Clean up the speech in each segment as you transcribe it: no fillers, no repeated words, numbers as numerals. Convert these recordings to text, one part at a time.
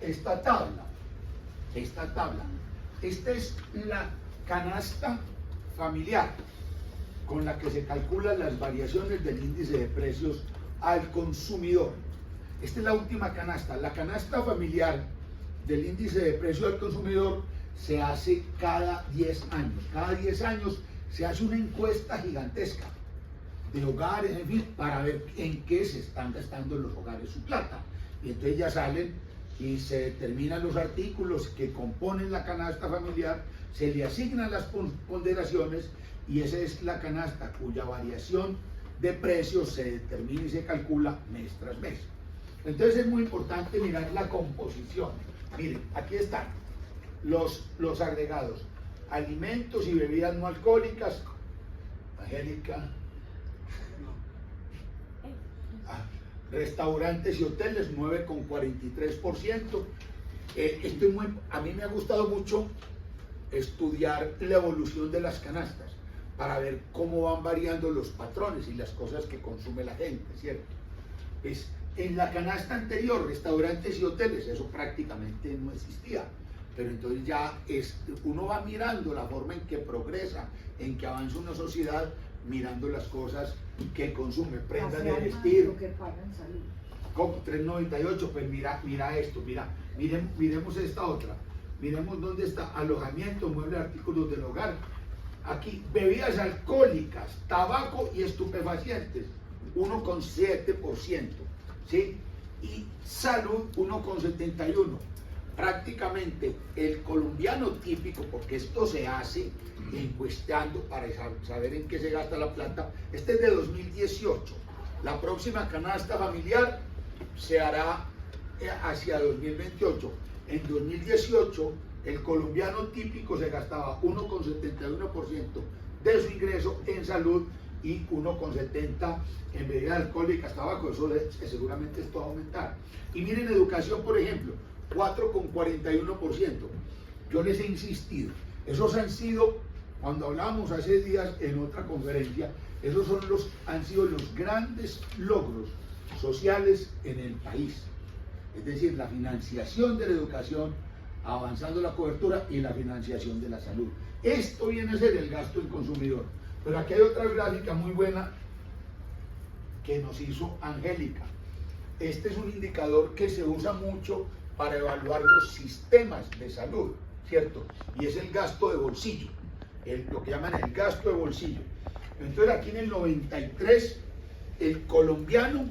esta tabla. Esta es la canasta familiar con la que se calculan las variaciones del índice de precios al consumidor. Esta es la última canasta. La canasta familiar del índice de precio al consumidor se hace cada 10 años. Cada 10 años se hace una encuesta gigantesca de hogares, en fin, para ver en qué se están gastando los hogares su plata. Y entonces ya salen y se determinan los artículos que componen la canasta familiar, se le asignan las ponderaciones y esa es la canasta cuya variación de precios se determina y se calcula mes tras mes. Entonces es muy importante mirar la composición. Miren, aquí están los agregados: alimentos y bebidas no alcohólicas, Angélica, restaurantes y hoteles 9,43%. A mí me ha gustado mucho estudiar la evolución de las canastas para ver cómo van variando los patrones y las cosas que consume la gente, ¿cierto? Pues en la canasta anterior, restaurantes y hoteles, eso prácticamente no existía, pero entonces ya uno va mirando la forma en que progresa, en que avanza una sociedad, mirando las cosas que consume, prendas de vestir. Lo que pagan salud. Como 3,98, pues mira esto, miremos esta otra. Miremos dónde está alojamiento, muebles, artículos del hogar. Aquí, bebidas alcohólicas, tabaco y estupefacientes, 1,7%, ¿sí? Y salud, 1,71%. Prácticamente el colombiano típico, porque esto se hace encuestando para saber en qué se gasta la plata. Este es de 2018. La próxima canasta familiar se hará hacia 2028. En 2018 el colombiano típico se gastaba 1,71% de su ingreso en salud y 1,70% en bebidas alcohólicas, tabaco. Eso seguramente esto va a aumentar. Y miren educación, por ejemplo, 4,41%. Yo les he insistido, esos han sido, cuando hablábamos hace días en otra conferencia, esos han sido los grandes logros sociales en el país. Es decir, la financiación de la educación, avanzando la cobertura, y la financiación de la salud. Esto viene a ser el gasto del consumidor. Pero aquí hay otra gráfica muy buena que nos hizo Angélica. Este es un indicador que se usa mucho para evaluar los sistemas de salud, ¿cierto? Y es el gasto de bolsillo, lo que llaman el gasto de bolsillo. Entonces aquí en el 93, el colombiano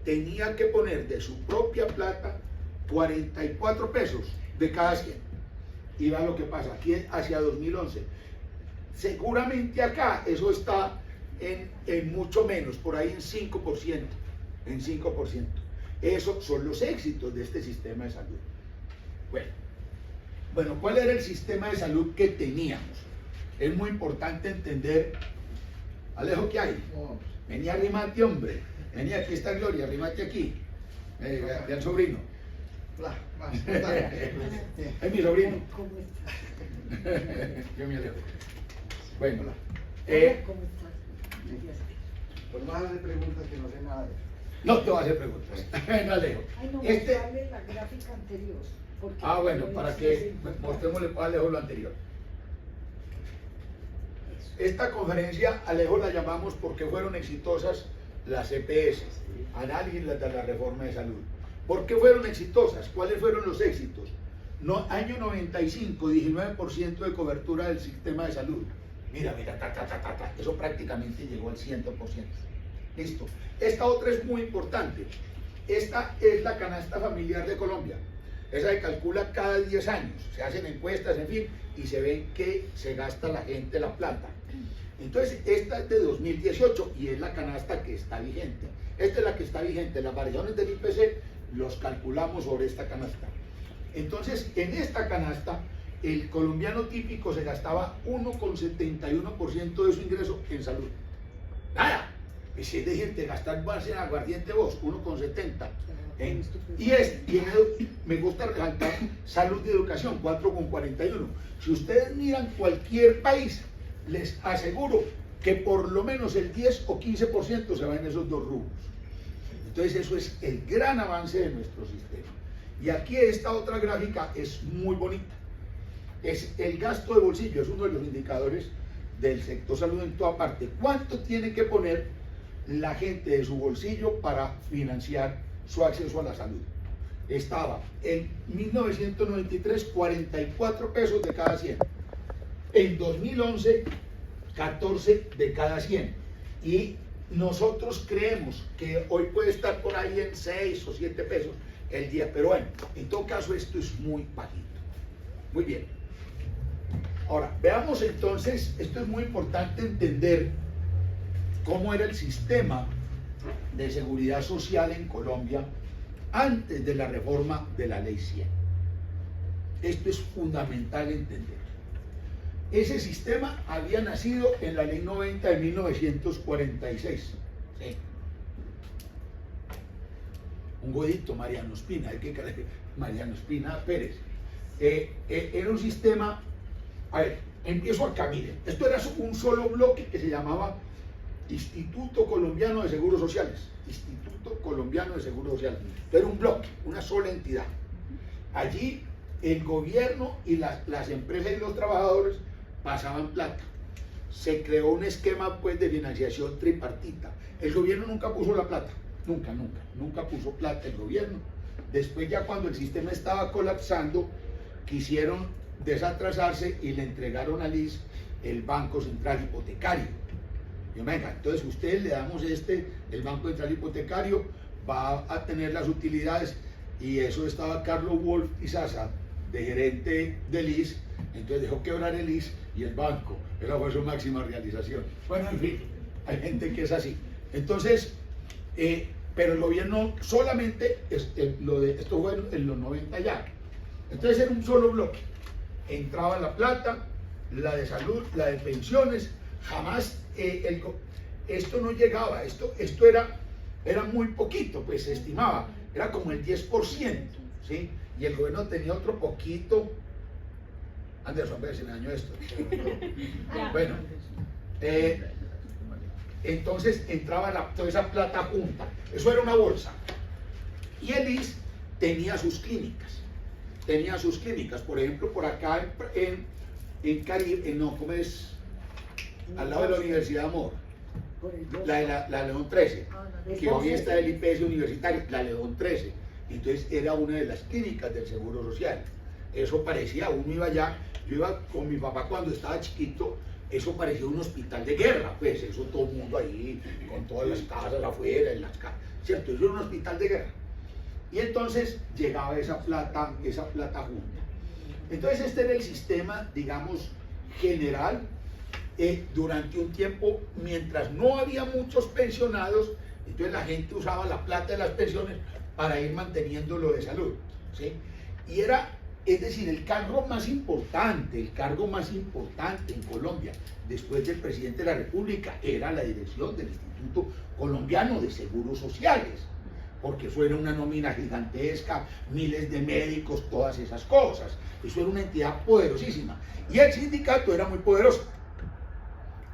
tenía que poner de su propia plata 44 pesos de cada 100. Y va lo que pasa, aquí hacia 2011. Seguramente acá eso está en mucho menos, por ahí en 5%. En 5%. Esos son los éxitos de este sistema de salud. Bueno, ¿cuál era el sistema de salud que teníamos? Es muy importante entender. Alejo, ¿qué hay? Vení, arrímate, hombre. Vení, aquí está Gloria, arrímate aquí. Ve al sobrino. Es mi sobrino. ¿Cómo estás? Yo me alejo. Bueno, ¿Cómo estás? Pues no hagas preguntas que no sé nada de eso. no te voy a hacer preguntas. No, Alejo. Ay, no, Este, mostrarle la gráfica anterior. bueno, para que mostrémosle a Alejo lo anterior. Esta conferencia, Alejo, la llamamos porque fueron exitosas las EPS, análisis de la reforma de salud. ¿Por qué fueron exitosas? ¿Cuáles fueron los éxitos? Año 95, 19% de cobertura del sistema de salud. Mira, eso prácticamente llegó al 100%. Listo. Esta otra es muy importante. Esta es la canasta familiar de Colombia. Esa se calcula cada 10 años. Se hacen encuestas, en fin, y se ve que se gasta la gente la plata. Entonces, esta es de 2018 y es la canasta que está vigente. Esta es la que está vigente. Las variaciones del IPC los calculamos sobre esta canasta. Entonces, en esta canasta, el colombiano típico se gastaba 1,71% de su ingreso en salud. ¡Nada! Es decir, te gastas más en aguardiente vos, 1,70%. Me gusta resaltar salud y educación, 4,41%. Si ustedes miran cualquier país, les aseguro que por lo menos el 10 o 15% se va en esos dos rubros. Entonces eso es el gran avance de nuestro sistema. Y aquí esta otra gráfica es muy bonita. Es el gasto de bolsillo, es uno de los indicadores del sector salud en toda parte. ¿Cuánto tiene que poner la gente de su bolsillo para financiar su acceso a la salud? Estaba en 1993 44 pesos de cada 100. En 2011 14 de cada 100. Y nosotros creemos que hoy puede estar por ahí en 6 o 7 pesos el día. Pero bueno, en todo caso esto es muy bajito. Muy bien. Ahora, veamos entonces, esto es muy importante entender cómo era el sistema de seguridad social en Colombia antes de la reforma de la Ley 100. Esto es fundamental entender. Ese sistema había nacido en la Ley 90 de 1946. ¿Sí? Un godito, Mariano Espina, Mariano Espina Pérez. Era un sistema, a ver, empiezo acá, miren, esto era un solo bloque que se llamaba Instituto Colombiano de Seguros Sociales. Instituto Colombiano de Seguros Sociales. Era un bloque, una sola entidad. Allí el gobierno y las empresas y los trabajadores pasaban plata. Se creó un esquema pues de financiación tripartita. El gobierno nunca puso la plata, nunca puso plata el gobierno. Después ya cuando el sistema estaba colapsando, quisieron desatrasarse y le entregaron al IS el Banco Central Hipotecario. Y venga, entonces ustedes le damos el Banco Central Hipotecario, va a tener las utilidades, y eso estaba Carlos Wolf y Sasa, de gerente del IS. Entonces dejó quebrar el IS y el banco. Esa fue su máxima realización. Bueno, en fin, hay gente que es así. Entonces, pero el gobierno solamente, esto fue en los 90 ya. Entonces era un solo bloque. Entraba la plata, la de salud, la de pensiones. Jamás esto no llegaba, esto era muy poquito, pues se estimaba, era como el 10%, ¿sí? Y el gobierno tenía otro poquito. Anderson, ve, se me dañó esto. Bueno, entonces entraba toda esa plata junta, eso era una bolsa. Y el IS tenía sus clínicas, por ejemplo, por acá en Caribe, no, ¿cómo es? Al lado de la Universidad Amor, la León 13, que hoy está el IPS universitario, la León 13. Entonces era una de las clínicas del Seguro Social. Eso parecía, uno iba allá, yo iba con mi papá cuando estaba chiquito, eso parecía un hospital de guerra, pues eso todo el mundo ahí, con todas las casas afuera, en las casas, ¿cierto? Eso era un hospital de guerra. Y entonces llegaba esa plata junta. Entonces este era el sistema, digamos, general. Durante un tiempo, mientras no había muchos pensionados, entonces la gente usaba la plata de las pensiones para ir manteniendo lo de salud, ¿sí? Y es decir, el cargo más importante en Colombia, después del presidente de la República, era la dirección del Instituto Colombiano de Seguros Sociales, porque eso era una nómina gigantesca, miles de médicos, todas esas cosas. Eso era una entidad poderosísima. Y el sindicato era muy poderoso.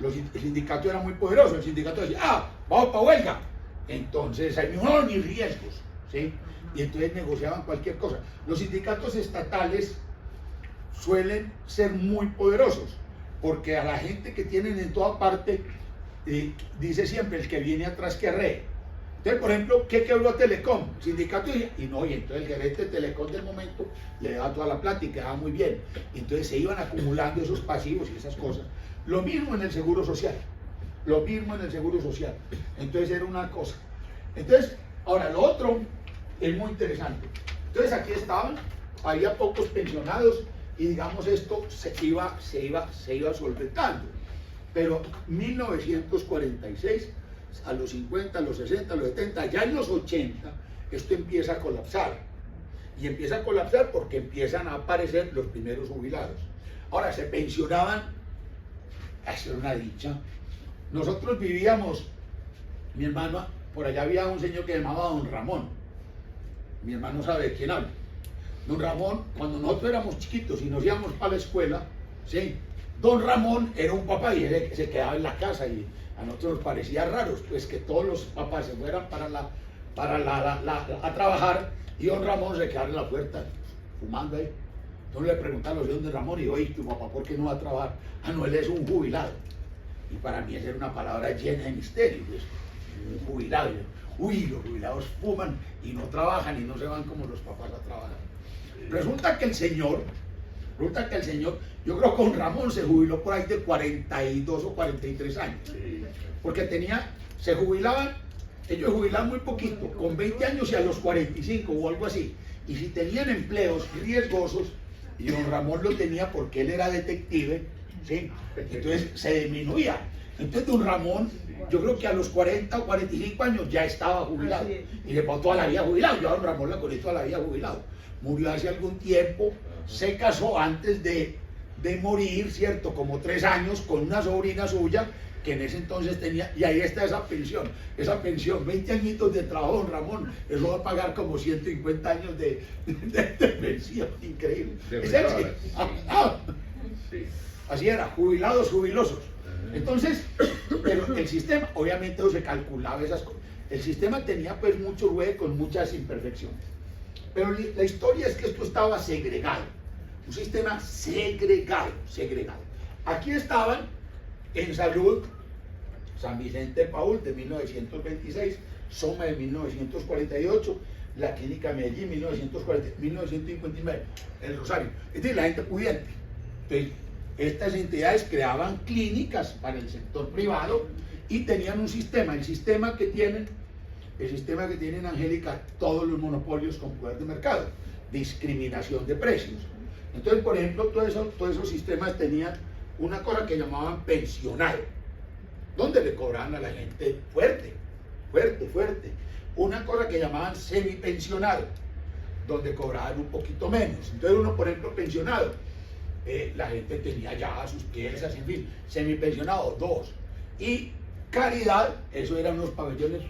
El sindicato era muy poderoso, el sindicato decía, vamos para huelga. Entonces, ahí no, ni riesgos, ¿sí? Y entonces negociaban cualquier cosa. Los sindicatos estatales suelen ser muy poderosos, porque a la gente que tienen en toda parte, dice siempre, el que viene atrás que arree. Entonces, por ejemplo, ¿qué quebró Telecom? El sindicato y entonces el gerente de Telecom del momento le daba toda la plata y quedaba muy bien. Entonces se iban acumulando esos pasivos y esas cosas. Lo mismo en el Seguro Social. Entonces era una cosa. Entonces, ahora lo otro es muy interesante. Entonces aquí había pocos pensionados y digamos esto se iba solventando. Pero 1946, a los 50, a los 60, a los 70, ya en los 80, esto empieza a colapsar. Y empieza a colapsar porque empiezan a aparecer los primeros jubilados. Ahora, se pensionaban. Eso era una dicha. Nosotros vivíamos, mi hermano, por allá había un señor que se llamaba Don Ramón. Mi hermano sabe de quién habla. Don Ramón, cuando nosotros éramos chiquitos y nos íbamos para la escuela, ¿sí? Don Ramón era un papá y él se quedaba en la casa y a nosotros nos parecía raro, pues que todos los papás se fueran a trabajar Y don Ramón se quedaba en la puerta, fumando ahí. Entonces le preguntaron a los hijos de Ramón, y oye, tu papá, ¿por qué no va a trabajar? Ah, no, él es un jubilado. Y para mí esa era una palabra llena de misterio, pues, un jubilado. Uy, los jubilados fuman y no trabajan y no se van como los papás a trabajar. Resulta que el señor, yo creo que don Ramón se jubiló por ahí de 42 o 43 años. Porque se jubilaban, ellos jubilaban muy poquito, con 20 años y a los 45 o algo así. Y si tenían empleos riesgosos, y don Ramón lo tenía porque él era detective, ¿sí? Entonces se disminuía. Entonces don Ramón, yo creo que a los 40 o 45 años ya estaba jubilado. Y le pasó toda la vida jubilado. Yo a don Ramón la conocí toda la vida jubilado. Murió hace algún tiempo, se casó antes de morir, ¿cierto? Como 3 años con una sobrina suya, que en ese entonces tenía, y ahí está esa pensión, 20 añitos de trabajo, don Ramón, eso va a pagar como 150 años de pensión, increíble. ¿Es él? Sí. Así era, jubilados, jubilosos. Entonces, pero el sistema, obviamente no se calculaba esas cosas, el sistema tenía pues muchos huecos, muchas imperfecciones, pero la historia es que esto estaba segregado, un sistema segregado. Aquí estaban en salud, San Vicente de Paúl de 1926, Soma de 1948, la Clínica Medellín 1959, el Rosario. Es decir, la gente pudiente. Entonces, estas entidades creaban clínicas para el sector privado y tenían un sistema, el sistema que tienen, Angélica, todos los monopolios con poder de mercado, discriminación de precios. Entonces, por ejemplo, todos esos sistemas tenían una cosa que llamaban pensionado, donde le cobraban a la gente fuerte. Una cosa que llamaban semipensionado, donde cobraban un poquito menos. Entonces uno, por ejemplo, pensionado, la gente tenía ya sus piezas, en fin, semipensionado, 2. Y caridad, eso eran unos pabellones,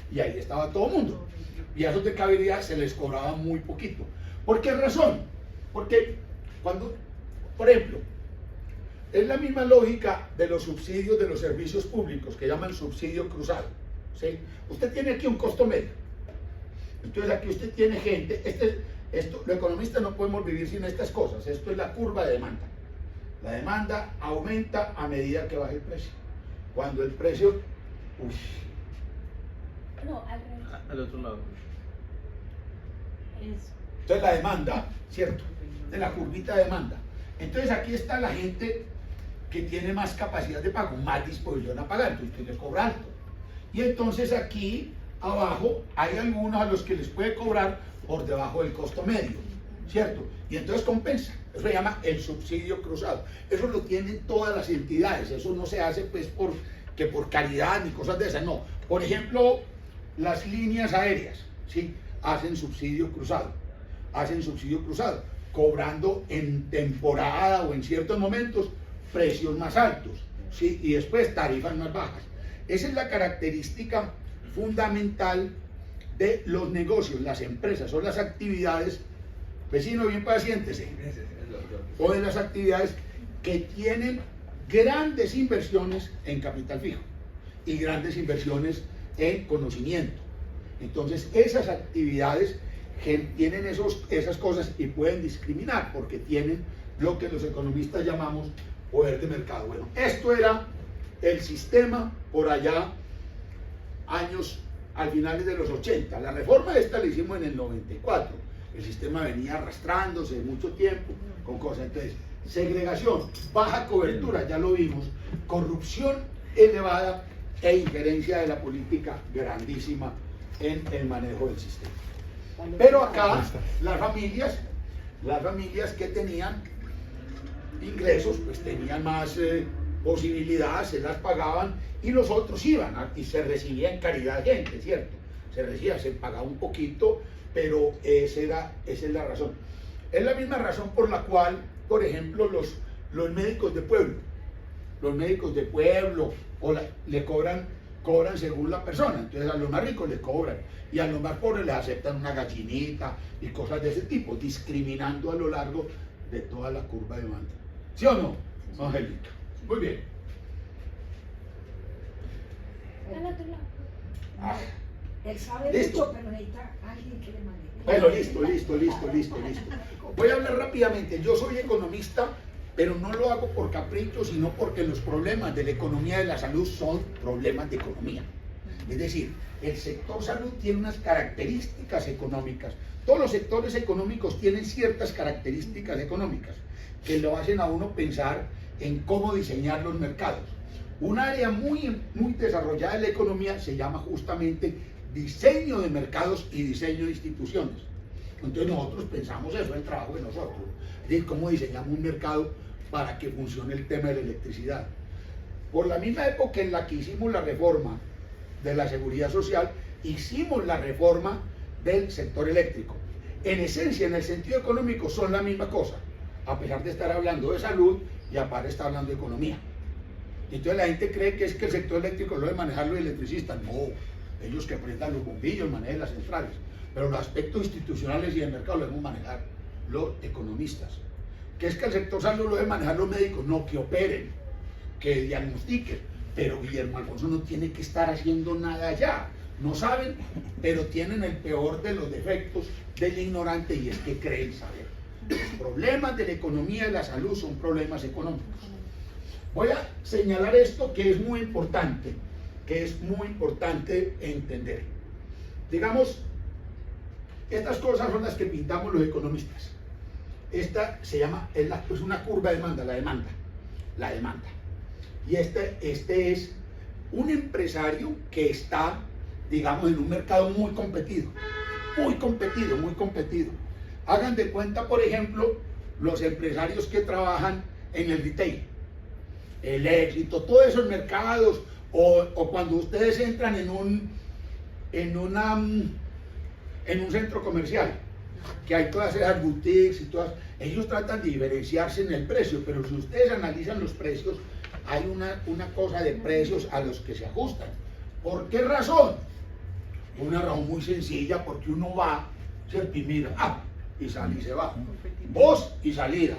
y ahí estaba todo el mundo. Y a esos de caridad se les cobraba muy poquito. ¿Por qué razón? Porque cuando, por ejemplo, es la misma lógica de los subsidios de los servicios públicos, que llaman subsidio cruzado, ¿sí? Usted tiene aquí un costo medio. Entonces aquí usted tiene gente, los economistas no podemos vivir sin estas cosas. Esto es la curva de demanda. La demanda aumenta a medida que baja el precio. Cuando el precio... No, al revés. Al otro lado. Eso. Entonces la demanda, ¿cierto? De la curvita de demanda. Entonces aquí está la gente que tiene más capacidad de pago, más disposición a pagar, entonces usted le cobra alto. Y entonces aquí abajo hay algunos a los que les puede cobrar por debajo del costo medio, ¿cierto? Y entonces compensa. Eso se llama el subsidio cruzado. Eso lo tienen todas las entidades. Eso no se hace pues por caridad ni cosas de esas, no. Por ejemplo, las líneas aéreas, ¿sí? Hacen subsidio cruzado, cobrando en temporada o en ciertos momentos precios más altos, ¿sí? Y después tarifas más bajas. Esa es la característica fundamental de los negocios, las empresas o las actividades, vecino bien pacientes, o de las actividades que tienen grandes inversiones en capital fijo y grandes inversiones en conocimiento. Entonces esas actividades tienen esas cosas y pueden discriminar porque tienen lo que los economistas llamamos poder de mercado. Bueno, esto era el sistema por allá años al finales de los 80. La reforma esta la hicimos en el 94. El sistema venía arrastrándose mucho tiempo con cosas. Entonces, segregación, baja cobertura, ya lo vimos, corrupción elevada e injerencia de la política grandísima en el manejo del sistema. Pero acá las familias que tenían ingresos, pues tenían más posibilidades, se las pagaban y los otros iban y se recibía en caridad gente, ¿cierto? Se pagaba un poquito, pero esa es la razón. Es la misma razón por la cual, por ejemplo, los médicos de pueblo, le cobran según la persona. Entonces a los más ricos les cobran y a los más pobres les aceptan una gallinita y cosas de ese tipo, discriminando a lo largo de toda la curva de demanda. ¿Sí o no, Angélica? Muy bien. Al otro lado. Ah, Él sabe Listo. mucho, pero necesita alguien que le maneje. Bueno, listo. Voy a hablar rápidamente. Yo soy economista, pero no lo hago por capricho, sino porque los problemas de la economía y de la salud son problemas de economía. Es decir, el sector salud tiene unas características económicas. Todos los sectores económicos tienen ciertas características económicas que lo hacen a uno pensar en cómo diseñar los mercados. Un área muy desarrollada de la economía se llama justamente diseño de mercados y diseño de instituciones. Entonces nosotros pensamos eso, el trabajo de nosotros, es decir, cómo diseñamos un mercado para que funcione el tema de la electricidad. Por la misma época en la que hicimos la reforma de la seguridad social, hicimos la reforma del sector eléctrico. En esencia, en el sentido económico, son la misma cosa, a pesar de estar hablando de salud y aparte de estar hablando de economía. Entonces la gente cree que es que el sector eléctrico lo debe manejar los electricistas. No, ellos que prendan los bombillos, manejen las centrales. Pero los aspectos institucionales y de mercado lo debemos manejar los economistas. ¿Qué es que el sector salud lo deben manejar los médicos? No, que operen, que diagnostiquen. Pero Guillermo Alfonso no tiene que estar haciendo nada allá. No saben, pero tienen el peor de los defectos del ignorante, y es que creen saber. Los problemas de la economía y de la salud son problemas económicos. Voy a señalar esto que es muy importante entender. Digamos, estas cosas son las que pintamos los economistas. Esta se llama, es una curva de demanda, la demanda. Y este es un empresario que está, digamos, en un mercado muy competido. Hagan de cuenta, por ejemplo, los empresarios que trabajan en el retail, el Éxito, todos esos mercados, o cuando ustedes entran en un centro comercial, que hay todas esas boutiques y todas, ellos tratan de diferenciarse en el precio, pero si ustedes analizan los precios, hay una cosa de precios a los que se ajustan. ¿Por qué razón? Una razón muy sencilla, porque uno va, ¿cierto? Y mira, y sale y se va. Voz y salida.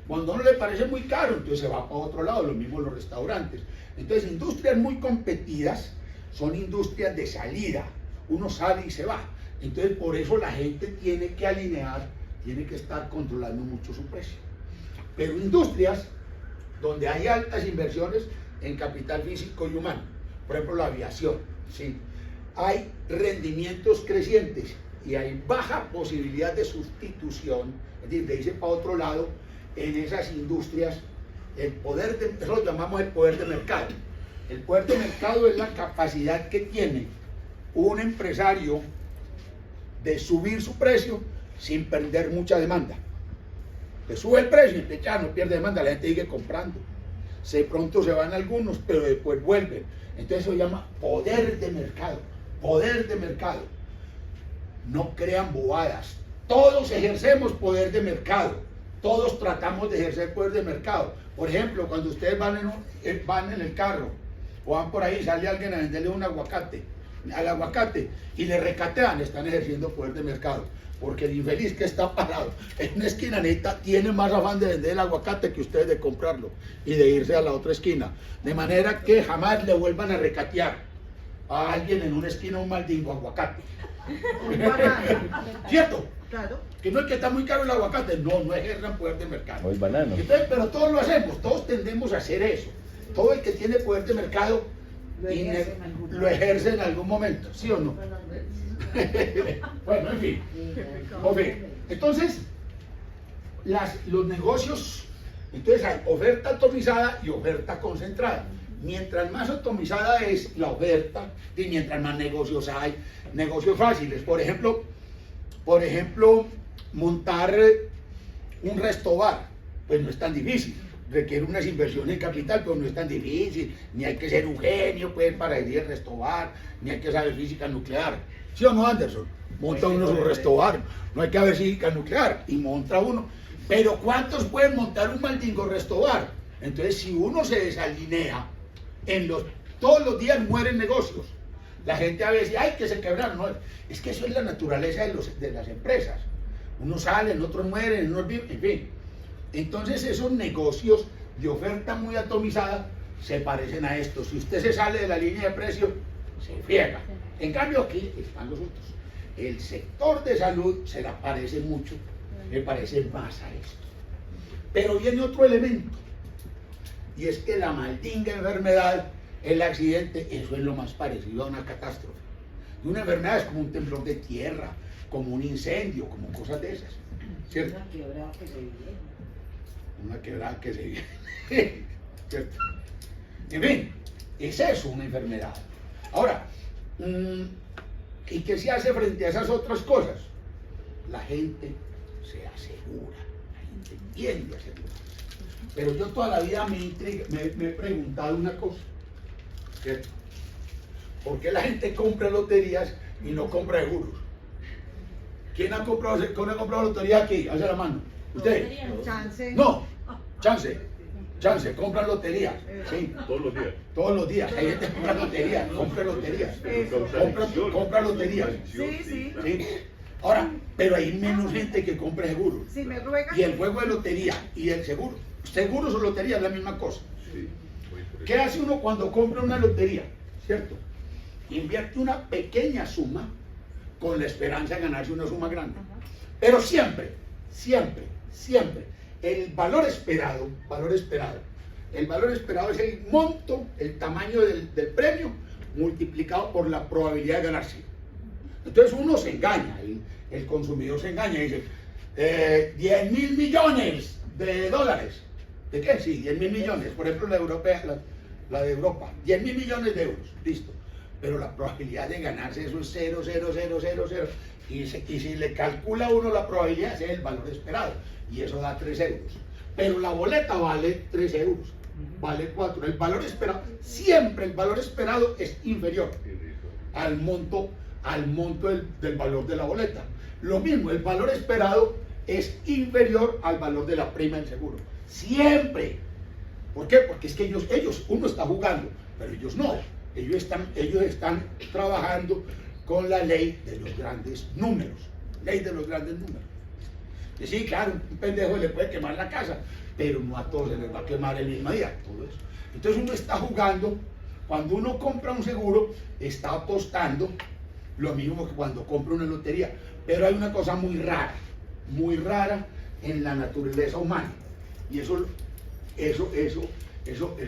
Cuando a uno le parece muy caro, entonces se va para otro lado, lo mismo los restaurantes. Entonces, industrias muy competidas son industrias de salida. Uno sale y se va. Entonces, por eso la gente tiene que alinear, tiene que estar controlando mucho su precio. Pero industrias donde hay altas inversiones en capital físico y humano, por ejemplo la aviación, ¿sí? Hay rendimientos crecientes y hay baja posibilidad de sustitución, es decir, de irse para otro lado. En esas industrias, eso lo llamamos el poder de mercado. El poder de mercado es la capacidad que tiene un empresario de subir su precio sin perder mucha demanda. Le sube el precio y ya no pierde demanda, la gente sigue comprando. Pronto se van algunos, pero después vuelven. Entonces eso se llama poder de mercado. No crean bobadas. Todos ejercemos poder de mercado. Todos tratamos de ejercer poder de mercado. Por ejemplo, cuando ustedes van en el carro o van por ahí, sale alguien a venderle un aguacate, al aguacate, y le recatean, están ejerciendo poder de mercado. Porque el infeliz que está parado en una esquina neta tiene más afán de vender el aguacate que ustedes de comprarlo y de irse a la otra esquina. De manera que jamás le vuelvan a recatear a alguien en una esquina un maldito aguacate. ¿Cierto? Claro. Que no es que está muy caro el aguacate, no ejercen poder de mercado. O el banano. Entonces, pero todos lo hacemos, todos tendemos a hacer eso. Todo el que tiene poder de mercado lo ejerce en algún momento, ¿sí o no? Bueno, en fin. Entonces, los negocios, entonces hay oferta atomizada y oferta concentrada. Mientras más atomizada es la oferta, y mientras más negocios hay, negocios fáciles. Por ejemplo, montar un restobar, pues no es tan difícil. Requiere unas inversiones en capital, pero no es tan difícil. Ni hay que ser un genio pues, para ir a restobar, ni hay que saber física nuclear. ¿Sí o no, Anderson? Monta uno su restobar, no hay que saber física nuclear, y monta uno. Pero ¿cuántos pueden montar un maldingo restobar? Entonces, si uno se desalinea, todos los días mueren negocios. La gente a veces dice, ¡ay, que se quebraron! No, es que eso es la naturaleza de las empresas. Unos salen, otros mueren, otros viven, en fin. Entonces esos negocios de oferta muy atomizada se parecen a estos. Si usted se sale de la línea de precio, se friega. En cambio aquí están los otros. El sector de salud se le parece mucho, me parece más a esto. Pero viene otro elemento, y es que la maldita enfermedad, el accidente, eso es lo más parecido a una catástrofe. Y una enfermedad es como un temblor de tierra, como un incendio, como cosas de esas, ¿cierto? Una quebrada que se viene. Una quebrada que se viene, ¿cierto? En fin, es eso una enfermedad. Ahora, ¿y qué se hace frente a esas otras cosas? La gente se asegura, la gente tiende a asegurar. Pero yo toda la vida me he preguntado una cosa, ¿cierto? ¿Por qué la gente compra loterías y no compra seguros? ¿Quién ha comprado lotería aquí? Hace la mano. ¿Usted? Chance. No, chance, compran loterías. Sí, Todos los días. todos los días. Hay gente que compra loterías, compra loterías. Sí, sí. ¿Sí? Ahora, pero hay menos gente que compra seguros. Si me ruegas. Y el juego de lotería y el seguro. Seguros o lotería es la misma cosa. Sí. ¿Qué hace uno cuando compra una lotería? ¿Cierto? Invierte una pequeña suma con la esperanza de ganarse una suma grande. Pero siempre, el valor esperado es el monto, el tamaño del premio multiplicado por la probabilidad de ganarse. Entonces uno se engaña, el consumidor se engaña y dice, 10.000 millones de dólares. ¿De qué? Sí, 10.000 millones. Por ejemplo, la de Europa, 10.000 millones de euros, listo. Pero la probabilidad de ganarse eso es 0,0000. Y si le calcula uno la probabilidad, ese es el valor esperado. Y eso da 3 euros. Pero la boleta vale 3 euros, vale 4. El valor esperado, siempre el valor esperado es inferior al monto del valor de la boleta. Lo mismo, el valor esperado es inferior al valor de la prima del seguro. Siempre. ¿Por qué? Porque es que uno está jugando, pero ellos no. Ellos están trabajando con la ley de los grandes números. Ley de los grandes números. Y sí, claro, un pendejo le puede quemar la casa, pero no a todos se les va a quemar el mismo día. Todo eso. Entonces uno está jugando, cuando uno compra un seguro, está apostando lo mismo que cuando compra una lotería. Pero hay una cosa muy rara en la naturaleza humana. Y eso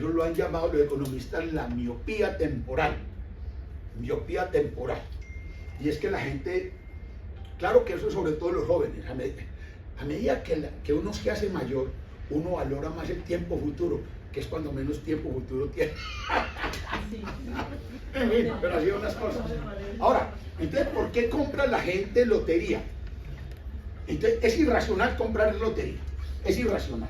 lo han llamado los economistas la miopía temporal. Miopía temporal. Y es que la gente, claro que eso es sobre todo los jóvenes, a medida que uno se hace mayor, uno valora más el tiempo futuro, que es cuando menos tiempo futuro tiene. En fin, pero así son las cosas. Ahora, entonces, ¿por qué compra la gente lotería? Entonces, es irracional comprar lotería. Es irracional.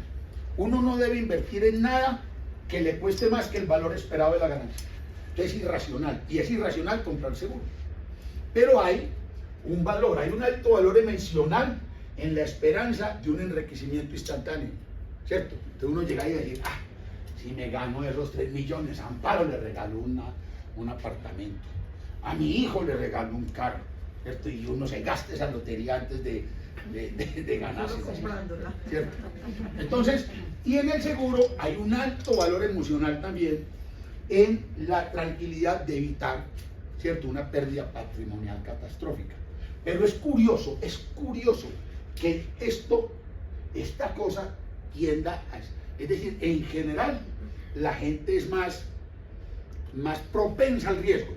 Uno no debe invertir en nada que le cueste más que el valor esperado de la ganancia. Entonces es irracional. Y es irracional comprar seguro. Pero hay un valor, hay un alto valor emocional en la esperanza de un enriquecimiento instantáneo. ¿Cierto? Entonces uno llega ahí y dice, si me gano esos 3 millones, a Amparo le regalo un apartamento. A mi hijo le regalo un carro. ¿Cierto? Y uno se gasta esa lotería antes de ganarse. ¿Cierto? Entonces, y en el seguro hay un alto valor emocional también en la tranquilidad de evitar, ¿cierto?, una pérdida patrimonial catastrófica. Pero es curioso que esta cosa tienda a eso. Es decir, en general, la gente es más propensa al riesgo,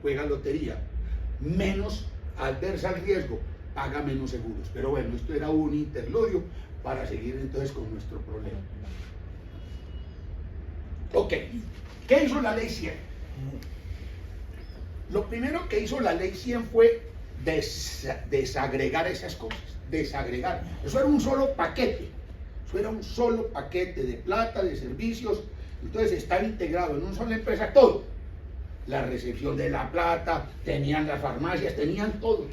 juega lotería, menos adversa al riesgo, paga menos seguros. Pero bueno, esto era un interludio para seguir entonces con nuestro problema. Ok, ¿qué hizo la ley 100? Lo primero que hizo la ley 100 fue desagregar esas cosas, desagregar. Eso era un solo paquete, de plata, de servicios. Entonces estaba integrado en una sola empresa todo. La recepción de la plata, tenían las farmacias, tenían todo.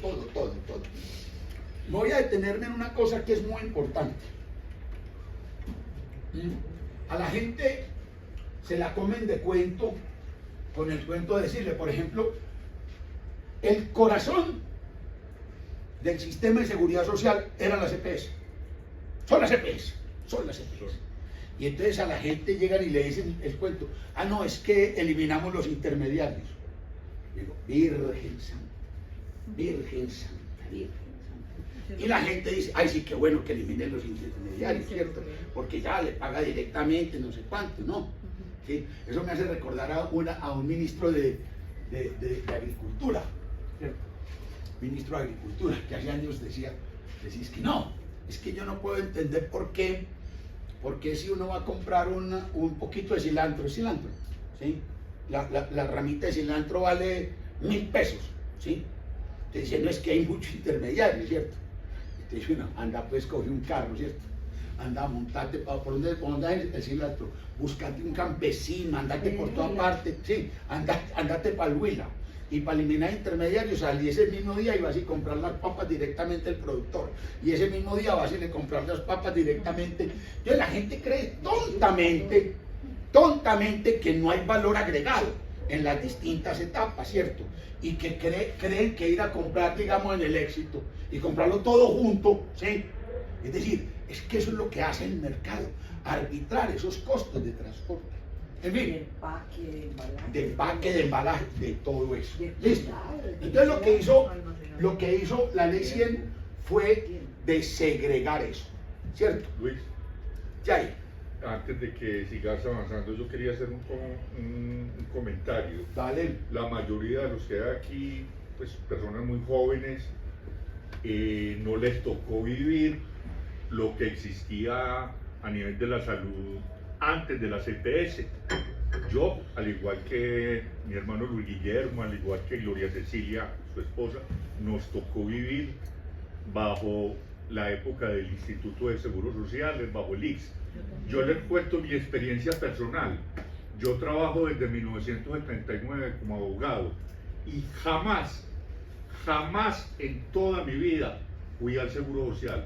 Voy a detenerme en una cosa que es muy importante. A la gente se la comen de cuento, con el cuento de decirle, por ejemplo, el corazón del sistema de seguridad social eran las EPS. Son las EPS. Y entonces a la gente llegan y le dicen el cuento, no, es que eliminamos los intermediarios. Digo, Virgen Santa, Virgen Santa, Virgen Santa. Y la gente dice, ay sí, qué bueno que eliminen los intermediarios, ¿cierto? Porque ya le paga directamente, no sé cuánto, ¿no? ¿Sí? Eso me hace recordar a un ministro de Agricultura, ¿cierto? Ministro de Agricultura, que hace años decís que no, es que yo no puedo entender por qué si uno va a comprar un poquito de cilantro, ¿sí? La ramita de cilantro vale 1.000 pesos, ¿sí? Te dicen, no, es que hay muchos intermediarios, ¿cierto? Y te dice uno, anda pues, coge un carro, ¿cierto? Anda, montate, ¿por dónde es el cilantro? Búscate un campesino, andate por toda parte, sí, andate para el Huila. Y para eliminar intermediarios, salí ese mismo día y vas a comprar las papas directamente al productor. Y ese mismo día vas a ir a comprar las papas directamente. Entonces la gente cree tontamente que no hay valor agregado en las distintas etapas, ¿cierto? Y que creen que ir a comprar, digamos, en el Éxito y comprarlo todo junto, ¿sí? Es decir, es que eso es lo que hace el mercado, arbitrar esos costos de transporte. En fin, de empaque, de embalaje, de todo eso. Listo. Entonces lo que hizo la ley 100 fue desegregar eso, ¿cierto? Luis, Ya. antes de que sigas avanzando, yo quería hacer un comentario. Dale. La mayoría de los que hay aquí, pues personas muy jóvenes, no les tocó vivir lo que existía a nivel de la salud antes de la CPS. Yo, al igual que mi hermano Luis Guillermo, al igual que Gloria Cecilia, su esposa, nos tocó vivir bajo la época del Instituto de Seguros Sociales, bajo el ICS. Yo les cuento mi experiencia personal. Yo trabajo desde 1979 como abogado y jamás en toda mi vida fui al Seguro Social.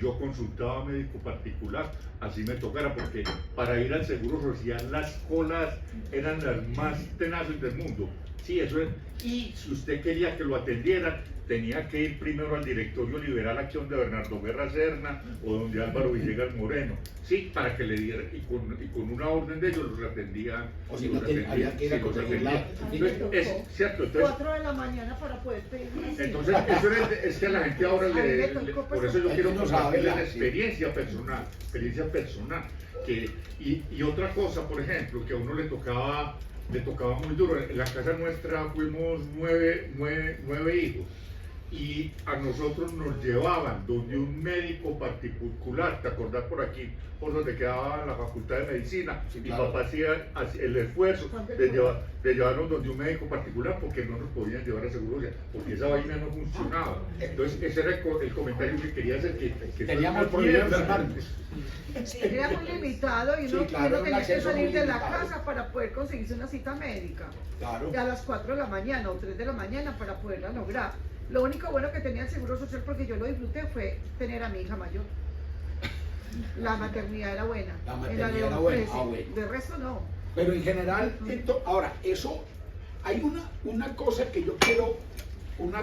Yo consultaba a médico particular, así me tocara, porque para ir al Seguro Social las colas eran las más tenaces del mundo. Sí, eso es. Y si usted quería que lo atendieran, tenía que ir primero al directorio liberal aquí donde Bernardo Guerra Serna o donde Álvaro Villegas Moreno, sí, para que le dieran, y con una orden de ellos los atendían. O si no, había que ir a conseguir la... Es cierto, entonces... 4 de la mañana para poder pedir una cita. Entonces, eso es que a la gente ahora por eso yo quiero compartir la experiencia personal, y otra cosa, por ejemplo, que a uno le tocaba muy duro. En la casa nuestra fuimos nueve hijos, y a nosotros nos llevaban donde un médico particular, ¿te acordás por aquí, por donde quedaba la Facultad de Medicina? Sí, Mi claro. papá hacía el esfuerzo de llevarnos donde un médico particular porque no nos podían llevar a Seguro Social, porque esa vaina no funcionaba. Entonces ese era el comentario que quería hacer, que Teníamos prohibido enfermarnos. Era muy limitado y uno, Sí, claro, uno un tenía que acceso salir muy de la limitado. casa para poder conseguirse una cita médica. Claro. Y a las 4 de la mañana o 3 de la mañana para poderla lograr. Lo único bueno que tenía el Seguro Social, porque yo lo disfruté, fue tener a mi hija mayor. La maternidad era buena. La maternidad era buena, bueno. De resto no. Pero en general, ahora, eso, hay una cosa que yo quiero, un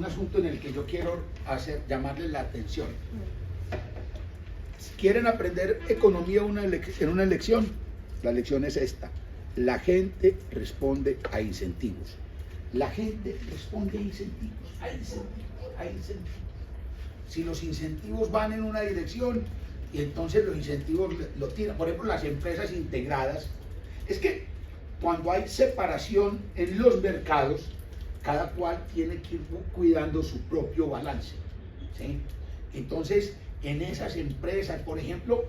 asunto en el que yo quiero llamarle la atención. Si quieren aprender economía en una elección, la lección es esta: la gente responde a incentivos. La gente responde a incentivos. Si los incentivos van en una dirección, y entonces los incentivos lo tiran. Por ejemplo, las empresas integradas. Es que cuando hay separación en los mercados, cada cual tiene que ir cuidando su propio balance, ¿sí? Entonces, en esas empresas, por ejemplo,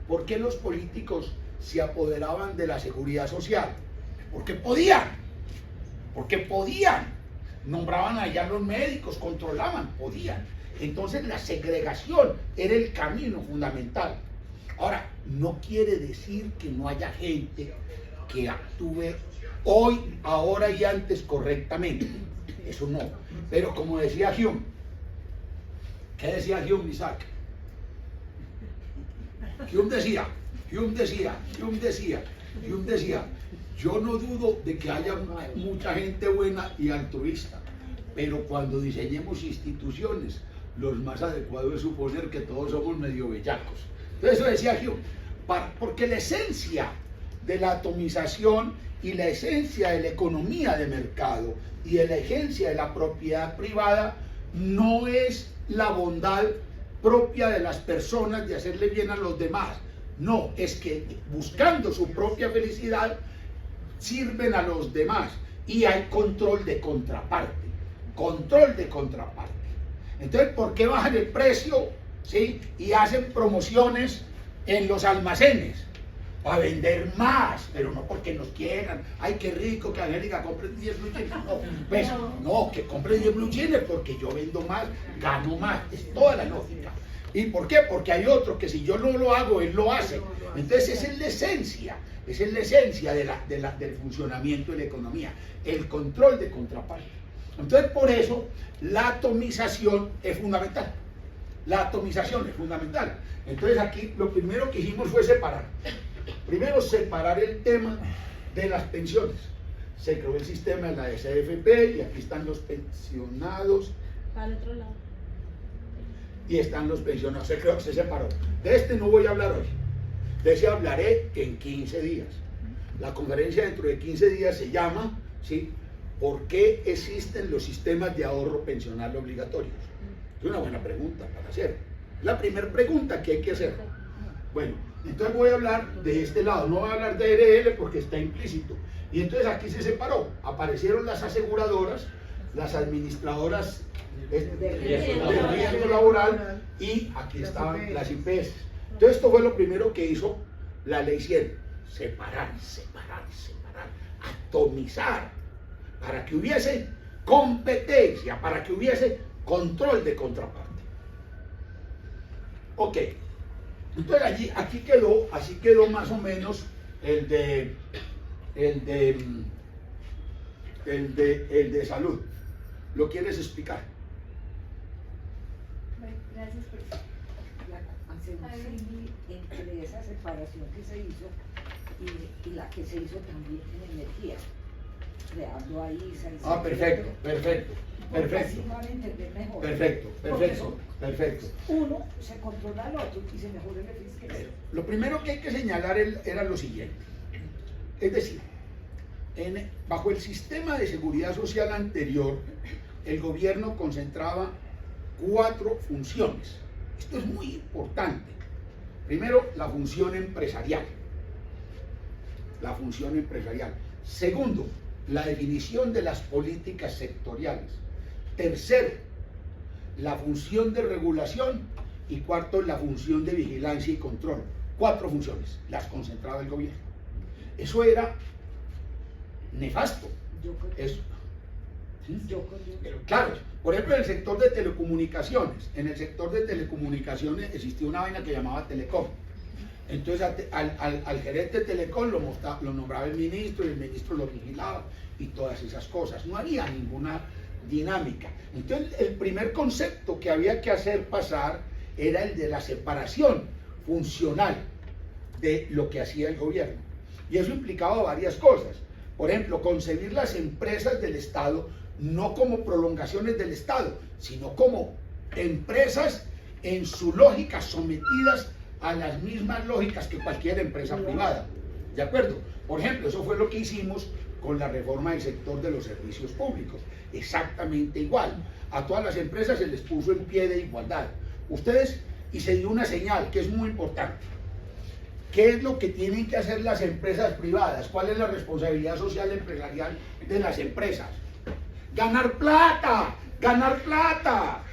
¿por qué los políticos se apoderaban de la seguridad social? Porque podían. Nombraban allá los médicos, controlaban, podían. Entonces la segregación era el camino fundamental. Ahora, no quiere decir que no haya gente que actúe hoy, ahora y antes correctamente. Eso no. Pero como decía Hume, ¿qué decía Hume, Isaac? Hume decía, yo no dudo de que haya mucha gente buena y altruista, pero cuando diseñemos instituciones, lo más adecuado es suponer que todos somos medio bellacos. Entonces eso decía Hume, porque la esencia de la atomización y la esencia de la economía de mercado y de la esencia de la propiedad privada no es la bondad propia de las personas de hacerle bien a los demás. No, es que buscando su propia felicidad sirven a los demás y hay control de contraparte. Control de contraparte. Entonces, ¿por qué bajan el precio? ¿Sí? Y hacen promociones en los almacenes para vender más, pero no porque nos quieran. Ay, qué rico que Angélica compre 10 blue jeans. No, pues, no, que compre 10 blue jeans porque yo vendo más, gano más. Es toda la lógica. ¿Y por qué? Porque hay otro que si yo no lo hago, él lo hace. Entonces, esa es la esencia. Esa es la esencia del funcionamiento de la economía. El control de contraparte. Entonces, por eso, la atomización es fundamental. La atomización es fundamental. Entonces, aquí lo primero que hicimos fue separar. Primero, separar el tema de las pensiones. Se creó el sistema de la CFP y aquí están los pensionados. Al otro lado. Y están los pensionados. Se separó. De este no voy a hablar hoy. De ese hablaré en 15 días. La conferencia dentro de 15 días se llama, ¿sí?, ¿por qué existen los sistemas de ahorro pensional obligatorios? Es una buena pregunta para hacer. La primera pregunta que hay que hacer. Bueno, entonces voy a hablar de este lado. No voy a hablar de RL porque está implícito. Y entonces aquí se separó. Aparecieron las aseguradoras, las administradoras de riesgo laboral y aquí estaban las IPS. Entonces esto fue lo primero que hizo la ley 100. Separar, atomizar, para que hubiese competencia, para que hubiese control de contraparte. Ok, entonces así quedó más o menos el de salud. ¿Lo quieres explicar? Gracias por eso. Entre esa separación que se hizo y la que se hizo también en energía, creando ahí esa... Perfecto. Así van a entender mejor. Perfecto. Uno se controla al otro y se mejora el eficiencia. Lo primero que hay que señalar era lo siguiente. Es decir, bajo el sistema de seguridad social anterior, el gobierno concentraba 4 funciones. Esto es muy importante. Primero, la función empresarial. Segundo, la definición de las políticas sectoriales. Tercero, la función de regulación. Y cuarto, la función de vigilancia y control. 4 funciones las concentraba el gobierno. Eso era nefasto. Pero claro, por ejemplo, en el sector de telecomunicaciones. En el sector de telecomunicaciones existía una vaina que llamaba Telecom. Entonces al gerente de Telecom lo nombraba el ministro y el ministro lo vigilaba y todas esas cosas. No había ninguna dinámica. Entonces el primer concepto que había que hacer pasar era el de la separación funcional de lo que hacía el gobierno. Y eso implicaba varias cosas. Por ejemplo, concebir las empresas del Estado no como prolongaciones del Estado, sino como empresas en su lógica sometidas a las mismas lógicas que cualquier empresa privada. ¿De acuerdo? Por ejemplo, eso fue lo que hicimos con la reforma del sector de los servicios públicos. Exactamente igual. A todas las empresas se les puso en pie de igualdad. Y se dio una señal que es muy importante. ¿Qué es lo que tienen que hacer las empresas privadas? ¿Cuál es la responsabilidad social empresarial de las empresas? ¡Ganar plata! ¡Ganar plata!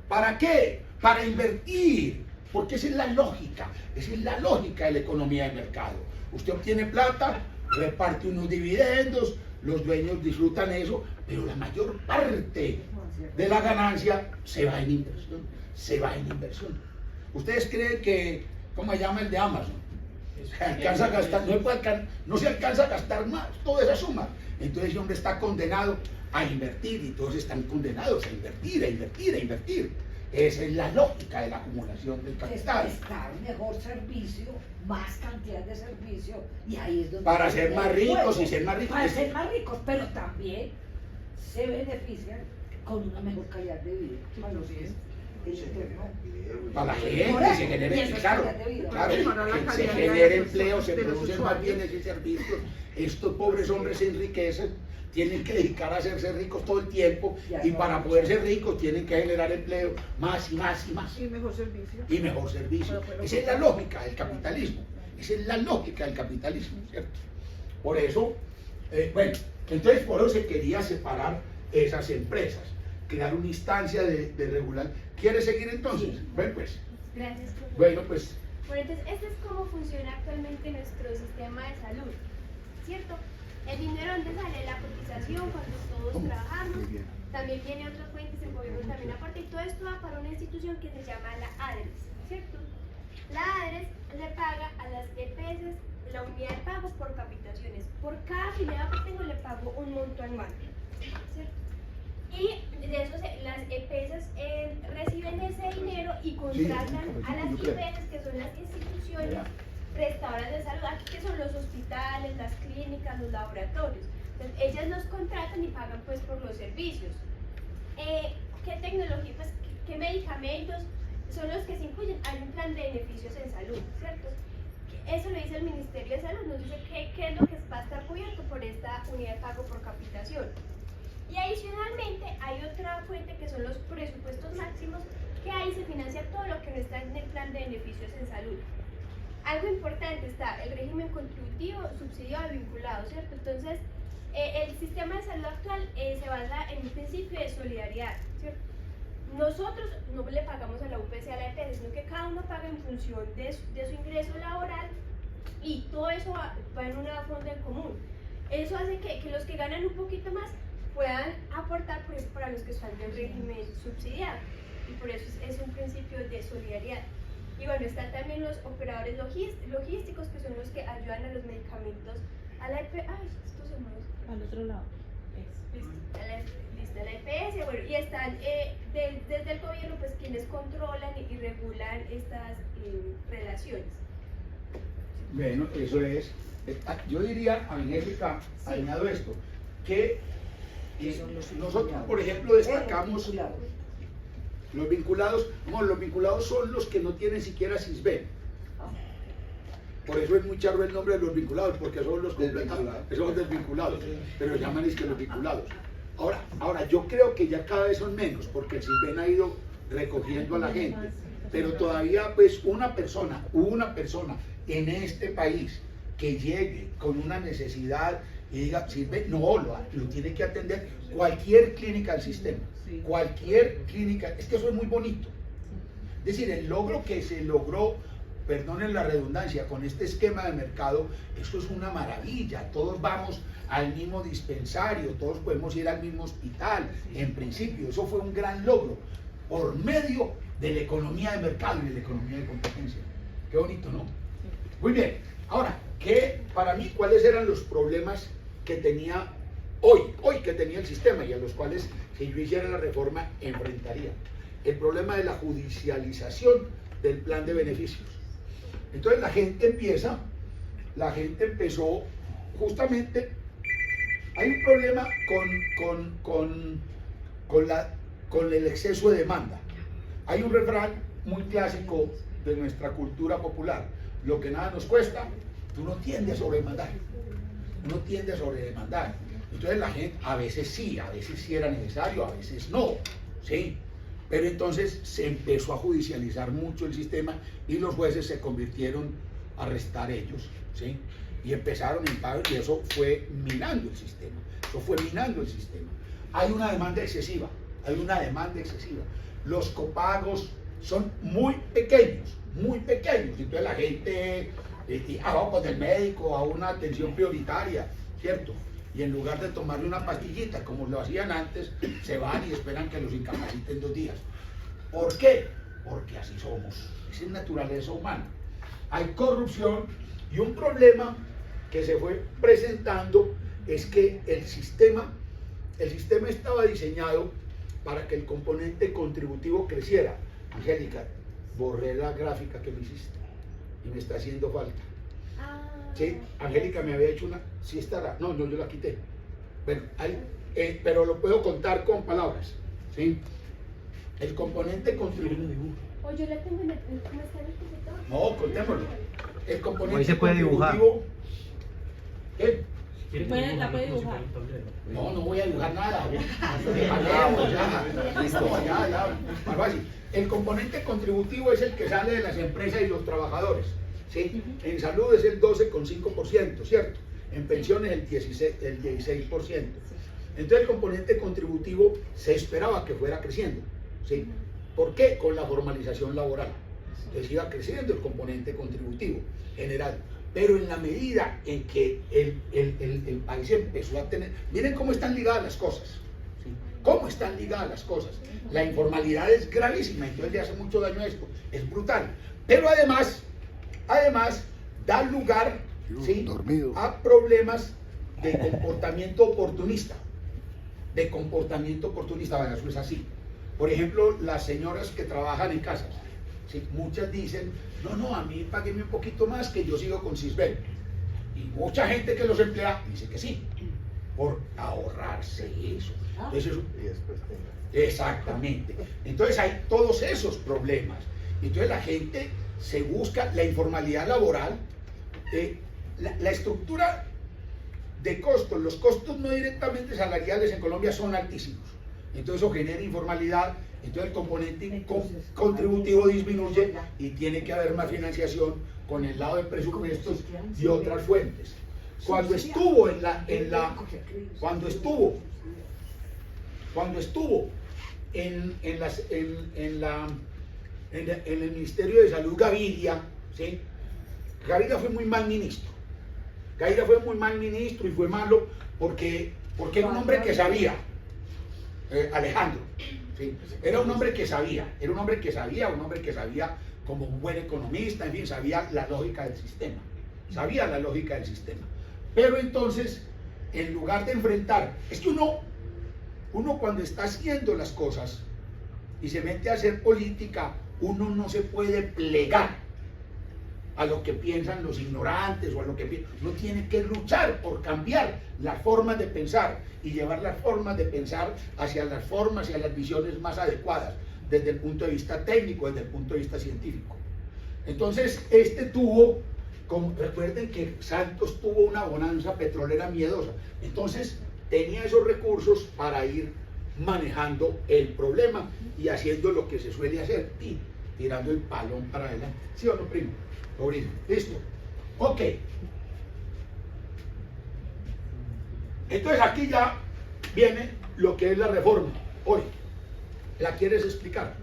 ¿Para qué? Para invertir. Porque esa es la lógica de la economía de mercado. Usted obtiene plata, reparte unos dividendos, los dueños disfrutan eso, pero la mayor parte de la ganancia se va en inversión. ¿Ustedes creen que, cómo se llama el de Amazon? Alcanza a gastar, no se alcanza a gastar más, toda esa suma. Entonces ese hombre está condenado a invertir y todos están condenados a invertir. Esa es la lógica de la acumulación del capital. Prestar mejor servicio, más cantidad de servicio, y ahí es donde... Para ser más ricos y ser más ricos. Para ser más ricos, pero también se benefician con una mejor calidad de vida. Para la Por gente, eso, se y genere, eso es claro, calidad de vida. claro, Para la que se calidad de genere vida empleo, se de los producen más usuarios. bienes y servicios, estos pobres hombres se enriquecen, tienen que dedicar a hacerse ricos todo el tiempo y para poder ser ricos tienen que generar empleo más y más y más Y mejor servicio. y mejor servicio. Esa es la lógica del capitalismo, esa es la lógica del capitalismo, ¿cierto? Por eso, bueno, entonces por eso se quería separar esas empresas, crear una instancia de regular. ¿Quieres seguir entonces? Sí. Bueno, pues, Gracias, profesor. bueno, pues, Bueno, entonces, este es cómo funciona actualmente nuestro sistema de salud, ¿cierto? El dinero donde sale la cotización cuando todos trabajamos, muy bien. también viene otras fuentes, el gobierno también aporta, y todo esto va para una institución que se llama la ADRES, ¿cierto? La ADRES le paga a las EPS la unidad de pago por capitaciones. Por cada afiliado que tengo le pago un monto anual, ¿cierto? Y de eso las EPS reciben ese dinero y contratan a las IPS, que son las instituciones prestadoras de salud, aquí que son los hospitales, las clínicas, los laboratorios. Entonces, ellas los contratan y pagan pues por los servicios. ¿Qué tecnología, pues, qué medicamentos son los que se incluyen? Hay un plan de beneficios en salud, ¿cierto? Eso lo dice el Ministerio de Salud, nos dice qué es lo que va a estar cubierto por esta unidad de pago por capitación. Y adicionalmente hay otra fuente que son los presupuestos máximos, que ahí se financia todo lo que no está en el plan de beneficios en salud. Algo importante está el régimen contributivo, subsidiado y vinculado, ¿cierto? Entonces, el sistema de salud actual se basa en un principio de solidaridad, ¿cierto? Nosotros no le pagamos a la UPC, a la EPS, sino que cada uno paga en función de su ingreso laboral y todo eso va en una fonda en común. Eso hace que los que ganan un poquito más puedan aportar por eso para los que están del régimen subsidiado, y por eso es un principio de solidaridad. Y bueno, están también los operadores logísticos, que son los que ayudan a los medicamentos, a la EPS, ay, esto se mueve. Al otro lado. Listo, a la EPS, bueno, y están desde el gobierno pues quienes controlan y regulan estas relaciones. Bueno, eso es. Yo diría, Angélica, Sí. añado esto, que Son los nosotros, vinculados. por ejemplo, destacamos Vinculados. los vinculados. No, los vinculados son los que no tienen siquiera SISBEN. Por eso es muy charro el nombre de los vinculados, porque son los completados, son los desvinculados, pero llaman es que los vinculados. Ahora, yo creo que ya cada vez son menos, porque el SISBEN ha ido recogiendo a la gente, pero todavía pues una persona en este país que llegue con una necesidad y diga, SISBEN, no, lo tiene que atender cualquier clínica del sistema, cualquier clínica, es que eso es muy bonito. Es decir, el logro que se logró, perdonen la redundancia, con este esquema de mercado, esto es una maravilla. Todos vamos al mismo dispensario, todos podemos ir al mismo hospital. En principio, eso fue un gran logro por medio de la economía de mercado y de la economía de competencia. Qué bonito, ¿no? Muy bien. Ahora, para mí, ¿cuáles eran los problemas que tenía hoy que tenía el sistema y a los cuales, si yo hiciera la reforma, enfrentaría? El problema de la judicialización del plan de beneficios. Entonces la gente empezó, justamente, hay un problema con el exceso de demanda. Hay un refrán muy clásico de nuestra cultura popular: lo que nada nos cuesta, uno tiende a sobremandar. Entonces la gente, a veces sí era necesario, a veces no, ¿sí? Pero entonces se empezó a judicializar mucho el sistema y los jueces se convirtieron a restar ellos, ¿sí? Y empezaron en pago y eso fue minando el sistema. Hay una demanda excesiva. Los copagos son muy pequeños. Entonces la gente va con el médico a una atención prioritaria, ¿cierto? Y en lugar de tomarle una pastillita, como lo hacían antes, se van y esperan que los incapaciten 2 días. ¿Por qué? Porque así somos. Esa es naturaleza humana. Hay corrupción y un problema que se fue presentando es que el sistema estaba diseñado para que el componente contributivo creciera. Angélica, borré la gráfica que me hiciste y me está haciendo falta. Sí, Angélica me había hecho una, sí estará, no, yo la quité. Bueno, pero lo puedo contar con palabras, ¿sí? El componente contributivo. O yo la tengo ¿cómo está en el computador? No, contémoslo. El componente Ahí se puede dibujar. contributivo. ¿Qué? La puede dibujar. No, no voy a dibujar nada. Ya. Listo, ya. Más fácil. El componente contributivo es el que sale de las empresas y los trabajadores. ¿Sí? En salud es el 12,5%, ¿cierto? En pensiones el 16%. Entonces el componente contributivo se esperaba que fuera creciendo. ¿Sí? ¿Por qué? Con la formalización laboral. Entonces iba creciendo el componente contributivo general. Pero en la medida en que el país empezó a tener... Miren cómo están ligadas las cosas. ¿Sí? ¿Cómo están ligadas las cosas? La informalidad es gravísima, entonces le hace mucho daño a esto. Es brutal. Pero además da lugar, ¿sí?, a problemas de comportamiento oportunista. Bueno, eso es así. Por ejemplo, las señoras que trabajan en casas, ¿sí?, muchas dicen, no, a mí páguenme un poquito más que yo sigo con Sisbel. Y mucha gente que los emplea dice que sí, por ahorrarse eso. Entonces, Y después tenga. exactamente. Entonces hay todos esos problemas. Entonces la gente se busca la informalidad laboral, la estructura de costos, los costos no directamente salariales en Colombia son altísimos. Entonces eso genera informalidad, entonces el componente contributivo disminuye y tiene que haber más financiación con el lado de presupuestos y otras fuentes. Cuando estuvo en el Ministerio de Salud Gaviria, ¿sí?, Gaviria fue muy mal ministro. Y fue malo porque era un hombre que sabía, Alejandro, ¿sí? Era un hombre que sabía como un buen economista, en fin, sabía la lógica del sistema. Pero entonces, en lugar de enfrentar, es que uno cuando está haciendo las cosas y se mete a hacer política, uno no se puede plegar a lo que piensan los ignorantes o a lo que piensan. Uno tiene que luchar por cambiar las formas de pensar y llevar las formas de pensar hacia las formas y a las visiones más adecuadas, desde el punto de vista técnico, desde el punto de vista científico. Entonces, recuerden que Santos tuvo una bonanza petrolera miedosa, entonces tenía esos recursos para ir manejando el problema y haciendo lo que se suele hacer, tirando el palón para adelante. ¿Sí o no, primo? Sobrino. ¿Listo? Ok. Entonces aquí ya viene lo que es la reforma. Hoy, ¿la quieres explicar?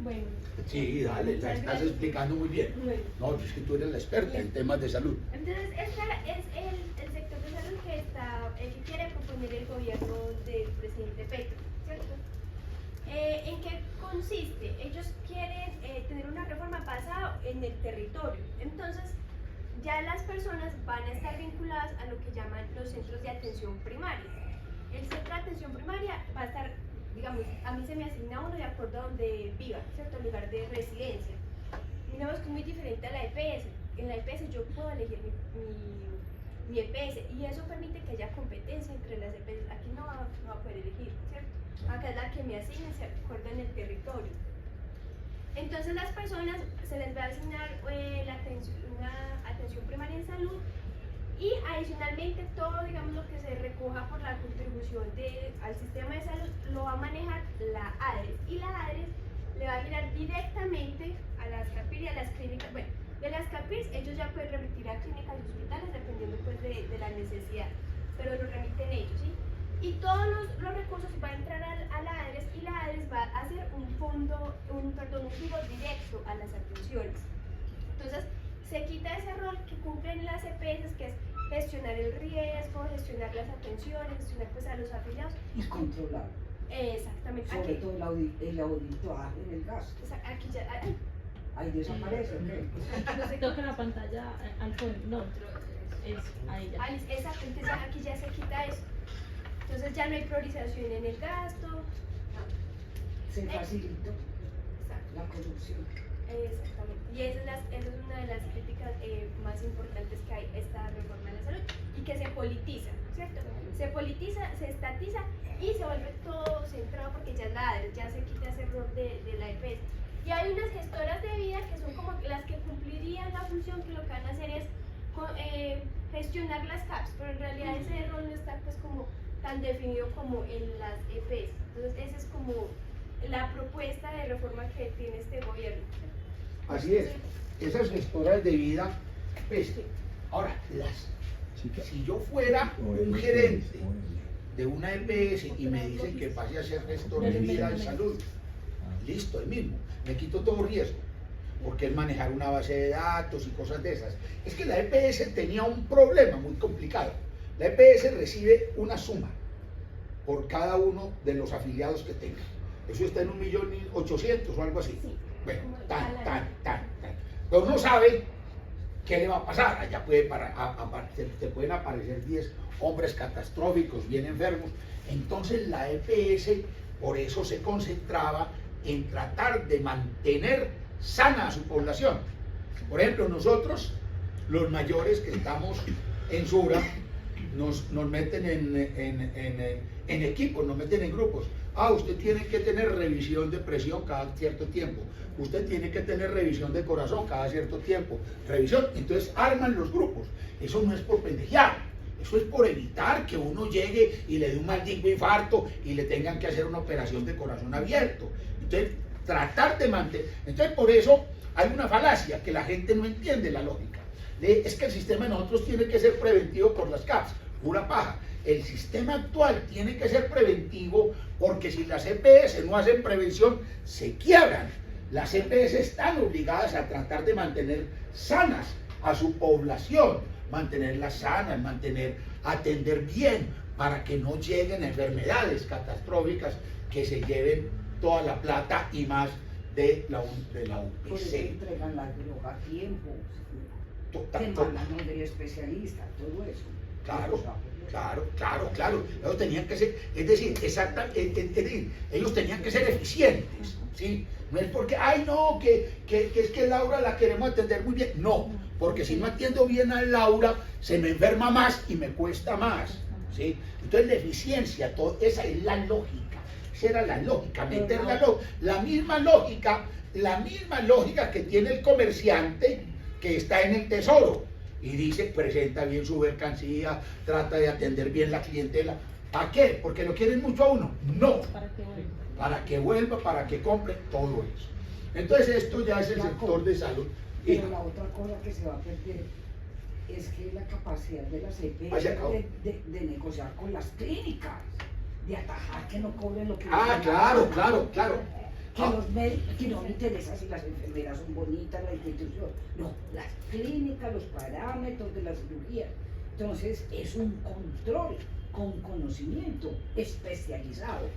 Bueno. Sí, dale, la estás explicando muy bien. Bueno. No, es que tú eres la experta en temas de salud. Entonces, este es el sector de salud que quiere proponer el gobierno del presidente Petro, ¿cierto? ¿En qué consiste? Ellos quieren tener una reforma basada en el territorio. Entonces, ya las personas van a estar vinculadas a lo que llaman los centros de atención primaria. El centro de atención primaria va a estar, digamos, a mí se me asigna uno de acuerdo a donde viva, ¿cierto? El lugar de residencia. Miramos que es muy diferente a la EPS. En la EPS yo puedo elegir mi EPS y eso permite que haya competencia entre las EPS. Aquí no va a poder elegir, ¿cierto? Acá es la que me asigna, se acuerda en el territorio. Entonces las personas se les va a asignar una atención primaria en salud y adicionalmente todo, digamos, lo que se recoja por la contribución al sistema de salud lo va a manejar la ADRES y la ADRES le va a girar directamente a las CAPIR y a las clínicas. Bueno, de las CAPIR ellos ya pueden remitir a clínicas y hospitales dependiendo pues de la necesidad, pero lo remiten ellos, ¿sí? Y todos los recursos van a entrar a la ADRES y la ADRES va a hacer un giro directo a las atenciones. Entonces, se quita ese rol que cumplen las EPS, que es gestionar el riesgo, gestionar las atenciones, gestionar pues a los afiliados. Y controlar. Exactamente. Sobre todo el auditaje en el gasto. Aquí ya. Ahí desaparece, ¿ok? Toca la pantalla al fondo. No, es ahí ya. Exacto, entonces aquí ya se quita eso. Entonces ya no hay priorización en el gasto. Se facilitó Exacto. la corrupción. Exactamente. Y esa es una de las críticas más importantes que hay a esta reforma de la salud y que se politiza, ¿cierto? Se politiza, se estatiza y se vuelve todo centrado porque ya es la ADRES, ya se quita ese rol de la EPS. Y hay unas gestoras de vida que son como las que cumplirían la función, que lo que van a hacer es gestionar las CAPS, pero en realidad ese rol no está pues como tan definido como en las EPS. Entonces esa es como la propuesta de reforma que tiene este gobierno. Así es, esas gestoras de vida, pues, ahora, si yo fuera un gerente de una EPS y me dicen que pase a ser gestor de vida en salud, listo, el mismo, me quito todo riesgo, porque es manejar una base de datos y cosas de esas. Es que la EPS tenía un problema muy complicado. La EPS recibe una suma por cada uno de los afiliados que tenga. Eso está en 1.800.000 o algo así. Bueno, pero uno sabe qué le va a pasar. Allá te pueden aparecer 10 hombres catastróficos, bien enfermos. Entonces la EPS por eso se concentraba en tratar de mantener sana a su población. Por ejemplo, nosotros, los mayores que estamos en Sura, nos meten en equipos, nos meten en grupos. Usted tiene que tener revisión de presión cada cierto tiempo. Usted tiene que tener revisión de corazón cada cierto tiempo. Revisión, entonces arman los grupos. Eso no es por pendejear. Eso es por evitar que uno llegue y le dé un maldito infarto y le tengan que hacer una operación de corazón abierto. Entonces, tratar de mantener. Entonces, por eso hay una falacia que la gente no entiende la lógica. Es que el sistema de nosotros tiene que ser preventivo por las CAPS. Pura paja. El sistema actual tiene que ser preventivo porque si las EPS no hacen prevención, se quiebran. Las EPS están obligadas a tratar de mantener sanas a su población, mantenerlas sanas, atender bien para que no lleguen enfermedades catastróficas que se lleven toda la plata y más de la Por eso UPC. entregan la droga a tiempo, te mandan a un especialista, todo eso. Claro. Ellos tenían que ser, es decir, ellos tenían que ser eficientes, ¿sí? No es porque, no, que es que Laura la queremos atender muy bien. No, porque si no atiendo bien a Laura, se me enferma más y me cuesta más, ¿sí? Entonces la eficiencia, esa es la lógica. Esa era la lógica, meter la misma lógica que tiene el comerciante que está en el tesoro y dice, presenta bien su mercancía, trata de atender bien la clientela. ¿Para qué? ¿Porque lo quieren mucho a uno? No, para que vuelva, para que compre, todo eso. Entonces esto ya es el sector de salud. Pero la otra cosa que se va a perder es que la capacidad de las EPS de negociar con las clínicas, de atajar que no cobren lo que claro. Que los médicos, que no me interesa si las enfermeras son bonitas, la institución, no, las clínicas, los parámetros de la cirugía. Entonces es un control con conocimiento especializado.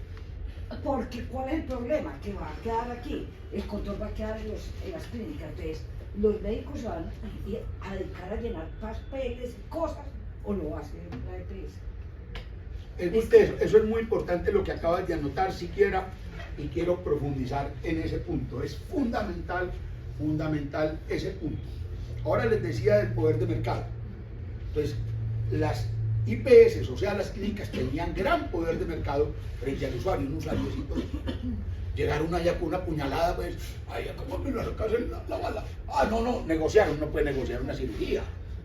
Porque ¿cuál es el problema? Que va a quedar aquí, el control va a quedar en las clínicas. Entonces los médicos se van a dedicar a llenar papeles y cosas, o lo hace la EPS. Eso es muy importante lo que acabas de anotar, siquiera, y quiero profundizar en ese punto. Es fundamental ese punto. Ahora les decía del poder de mercado. Entonces, las IPS, o sea, las clínicas, tenían gran poder de mercado frente al usuario. Un usuario así, pues, llegaron allá con una puñalada, pues, ¿cómo me lo sacas en la bala? No, negociaron, no puede negociar una cirugía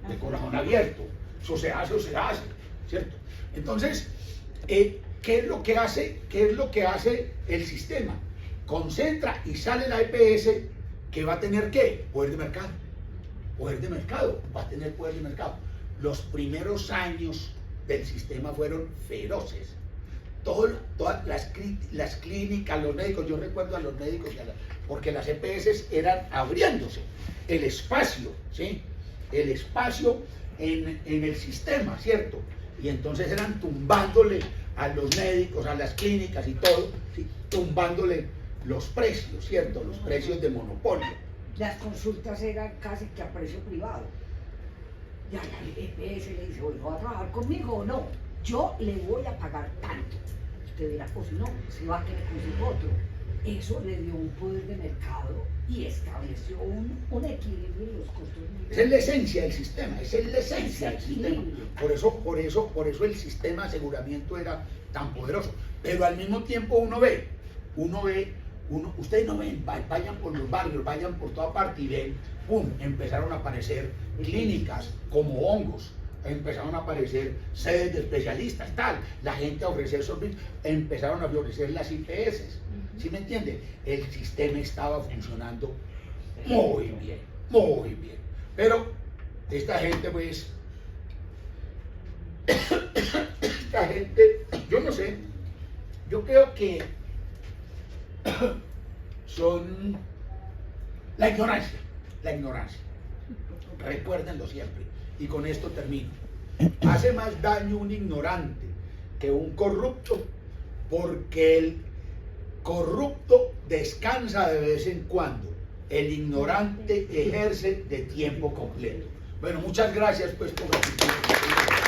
de corazón abierto. Eso se hace, ¿cierto? Entonces, ¿qué es lo que hace el sistema? Concentra y sale la EPS que va a tener ¿qué? Poder de mercado. Va a tener poder de mercado. Los primeros años del sistema fueron feroces. Todas las clínicas, los médicos, yo recuerdo a los médicos, porque las EPS eran abriéndose el espacio, ¿sí? El espacio en el sistema, ¿cierto? Y entonces eran tumbándole a los médicos, a las clínicas y todo, ¿sí? Tumbándole los precios, ¿cierto? Los precios de monopolio. Las consultas eran casi que a precio privado. Ya la EPS le dice, oye, ¿va a trabajar conmigo o no? Yo le voy a pagar tanto. Usted dirá, pues no, se va a querer conseguir otro. eso le dio un poder de mercado y estableció un equilibrio en los costos. Esa es la esencia del sistema, esa es la esencia del Ese sistema. equilibrio. Por eso el sistema de aseguramiento era tan poderoso. Pero al mismo tiempo ustedes no ven, vayan por los barrios, vayan por toda parte y ven, ¡pum!, empezaron a aparecer clínicas como hongos, empezaron a aparecer sedes de especialistas, tal, la gente a ofrecer servicios, empezaron a florecer las IPS, ¿sí me entiende? El sistema estaba funcionando muy bien, muy bien. Pero esta gente, pues, esta gente, yo no sé, yo creo que son la ignorancia. Recuérdenlo siempre. Y con esto termino. Hace más daño un ignorante que un corrupto, porque el corrupto descansa de vez en cuando. El ignorante ejerce de tiempo completo. Bueno, muchas gracias pues por la atención.